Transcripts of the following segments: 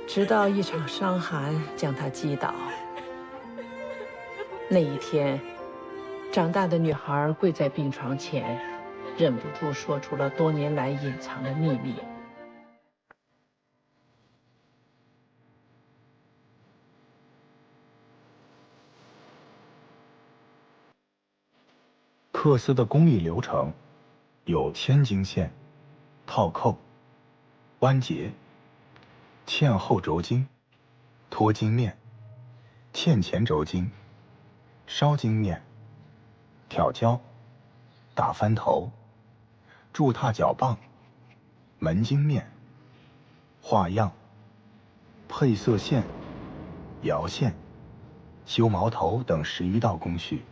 直到一场伤寒将他击倒。那一天，长大的女孩跪在病床前，忍不住说出了多年来隐藏的秘密。缂丝的工艺流程有牵经线、套扣、弯结、嵌后轴经、脱经面、嵌前轴经、烧经面、挑胶、打翻头、铸踏脚棒、门经面、画样、配色线、摇线、修毛头等10余道工序。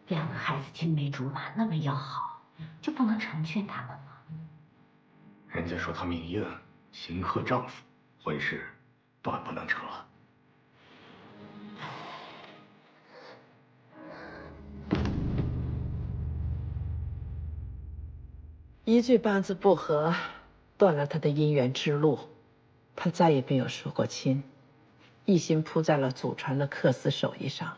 两个孩子青梅竹马，那么要好，就不能成全他们吗？人家说她命硬，刑克丈夫，婚事断不能成。一句八字不合，断了他的姻缘之路，他再也没有说过亲，一心扑在了祖传的缂丝手艺上。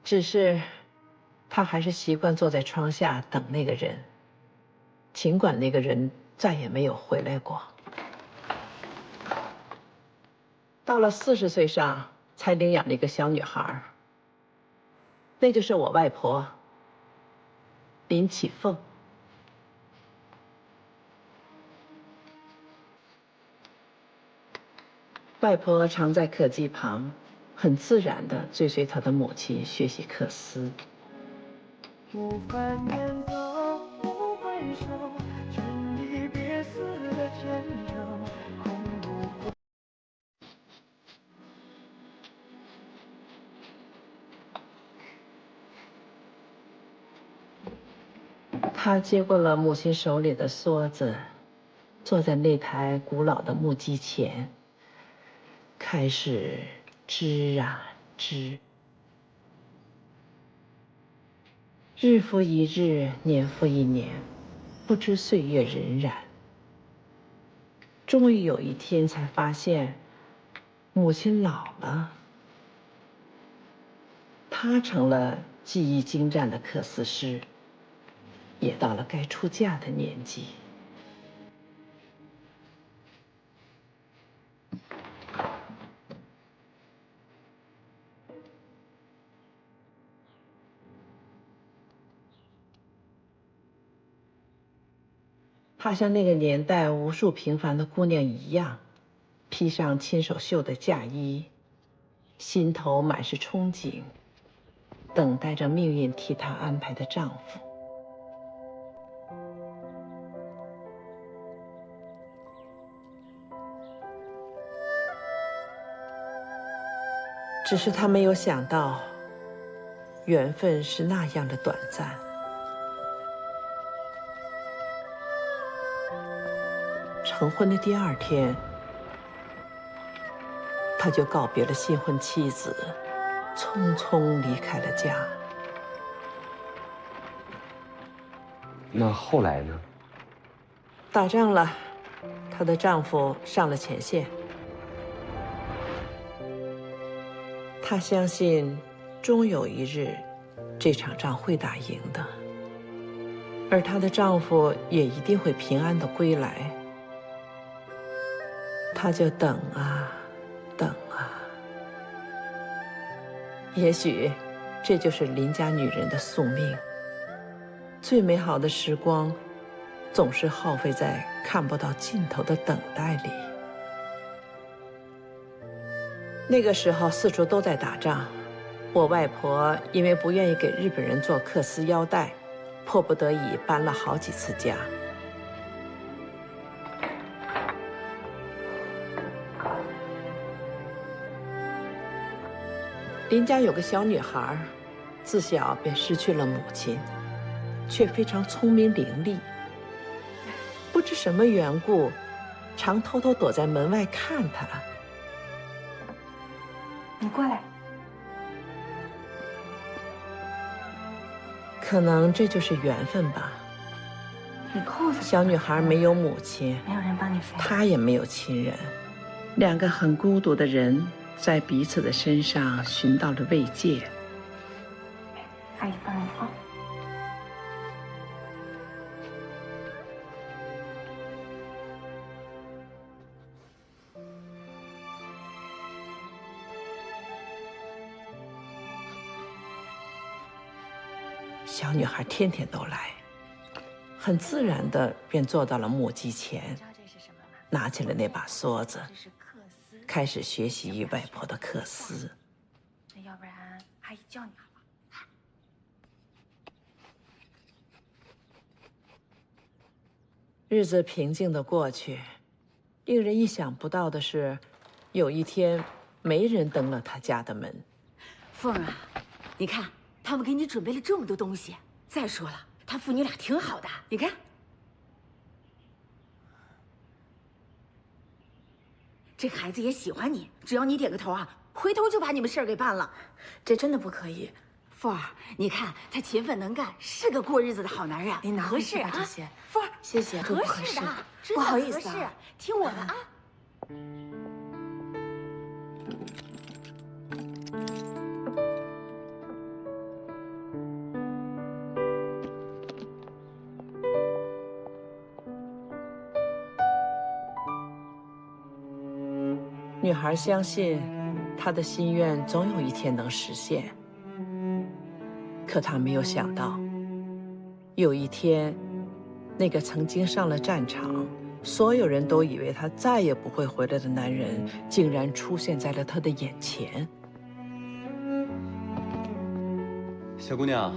只是，他还是习惯坐在窗下等那个人，尽管那个人再也没有回来过。到了40岁上，才领养了一个小女孩，那就是我外婆林启凤。外婆常在客机旁，很自然地追随她的母亲学习缂丝。不翻眼头，不回首，趁离别时的牵手，空如过。她接过了母亲手里的梭子，坐在那台古老的木机前，开始织啊织。日复一日，年复一年，不知岁月荏苒。终于有一天，才发现母亲老了，她成了技艺精湛的缂丝师，也到了该出嫁的年纪。她像那个年代无数平凡的姑娘一样，披上亲手绣的嫁衣，心头满是憧憬，等待着命运替她安排的丈夫。只是她没有想到，缘分是那样的短暂。成婚的第2天，他就告别了新婚妻子，匆匆离开了家。那后来呢？打仗了，她的丈夫上了前线。她相信，终有一日，这场仗会打赢的，而她的丈夫也一定会平安的归来。她就等啊，等啊。也许，这就是邻家女人的宿命。最美好的时光，总是耗费在看不到尽头的等待里。那个时候，四处都在打仗，我外婆因为不愿意给日本人做缂丝腰带，迫不得已搬了好几次家。邻家有个小女孩，自小便失去了母亲，却非常聪明伶俐。不知什么缘故，常偷偷躲在门外看他。你过来。可能这就是缘分吧。你扣子。小女孩没有母亲，没有人帮你缝。她也没有亲人，两个很孤独的人在彼此的身上寻到了慰藉。阿姨帮你啊。小女孩天天都来，很自然的便坐到了木屐前，拿起了那把梭子，开始学习外婆的缂丝。那要不然阿姨教你好了。日子平静的过去，令人意想不到的是，有一天没人登了他家的门。凤儿啊，你看。他们给你准备了这么多东西，再说了，他父女俩挺好的，你看，这孩子也喜欢你，只要你点个头啊，回头就把你们事儿给办了。这真的不可以，凤儿，你看他勤奋能干，是个过日子的好男人，你拿合适啊这些。凤儿，谢谢，合适的，不好意思啊，听我的啊。女孩相信，她的心愿总有一天能实现。可她没有想到，有一天，那个曾经上了战场，所有人都以为他再也不会回来的男人，竟然出现在了她的眼前。小姑娘，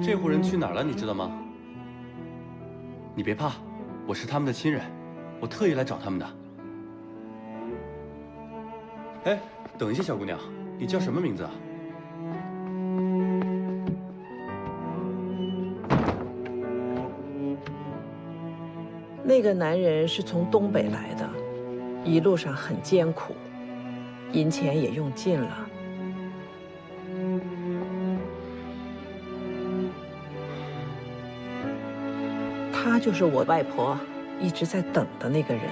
这户人去哪儿了？你知道吗？你别怕，我是他们的亲人，我特意来找他们的。哎，等一下，小姑娘，你叫什么名字啊？那个男人是从东北来的，一路上很艰苦，银钱也用尽了。他就是我外婆一直在等的那个人。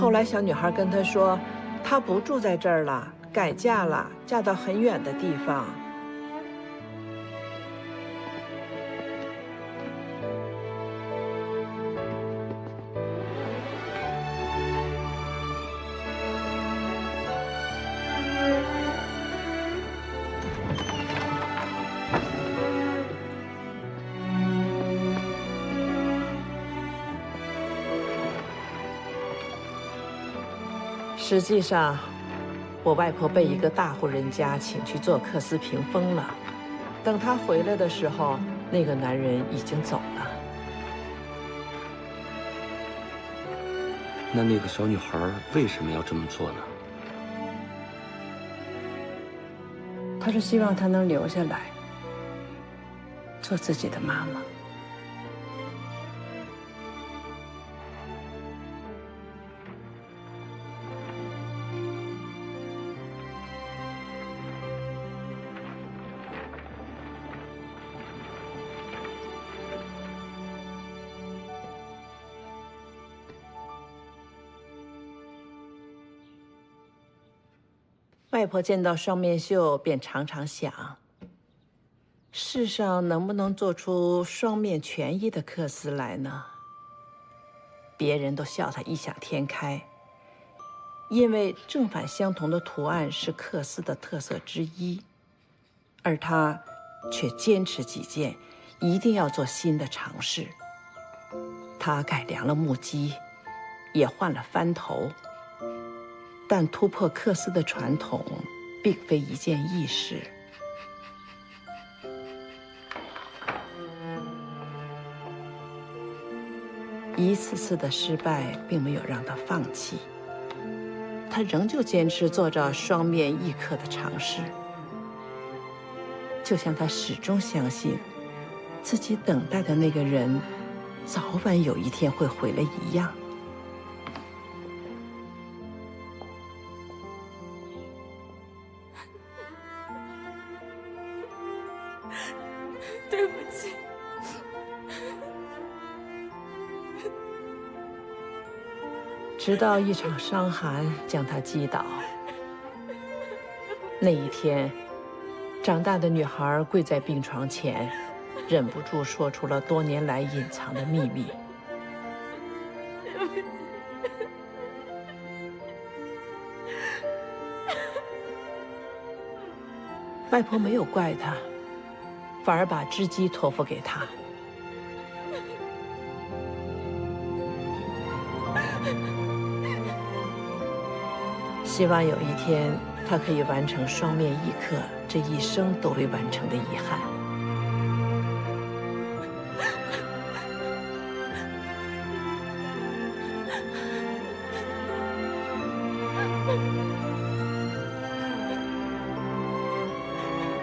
后来，小女孩跟他说，她不住在这儿了，改嫁了，嫁到很远的地方。实际上，我外婆被一个大户人家请去做缂丝屏风了。等她回来的时候，那个男人已经走了。那个小女孩为什么要这么做呢？她是希望她能留下来，做自己的妈妈。外婆见到双面绣，便常常想：世上能不能做出双面全一的缂丝来呢？别人都笑她异想天开，因为正反相同的图案是缂丝的特色之一，而她却坚持己见，一定要做新的尝试。她改良了木屐，也换了翻头。但突破缂丝的传统，并非一件易事。一次次的失败并没有让他放弃，他仍旧坚持做着双面异刻的尝试，就像他始终相信自己等待的那个人早晚有一天会回来一样。对不起。直到一场伤寒将他击倒。那一天，长大的女孩跪在病床前，忍不住说出了多年来隐藏的秘密。外婆没有怪她，反而把织机托付给她。希望有一天，她可以完成双面异刻这一生都未完成的遗憾。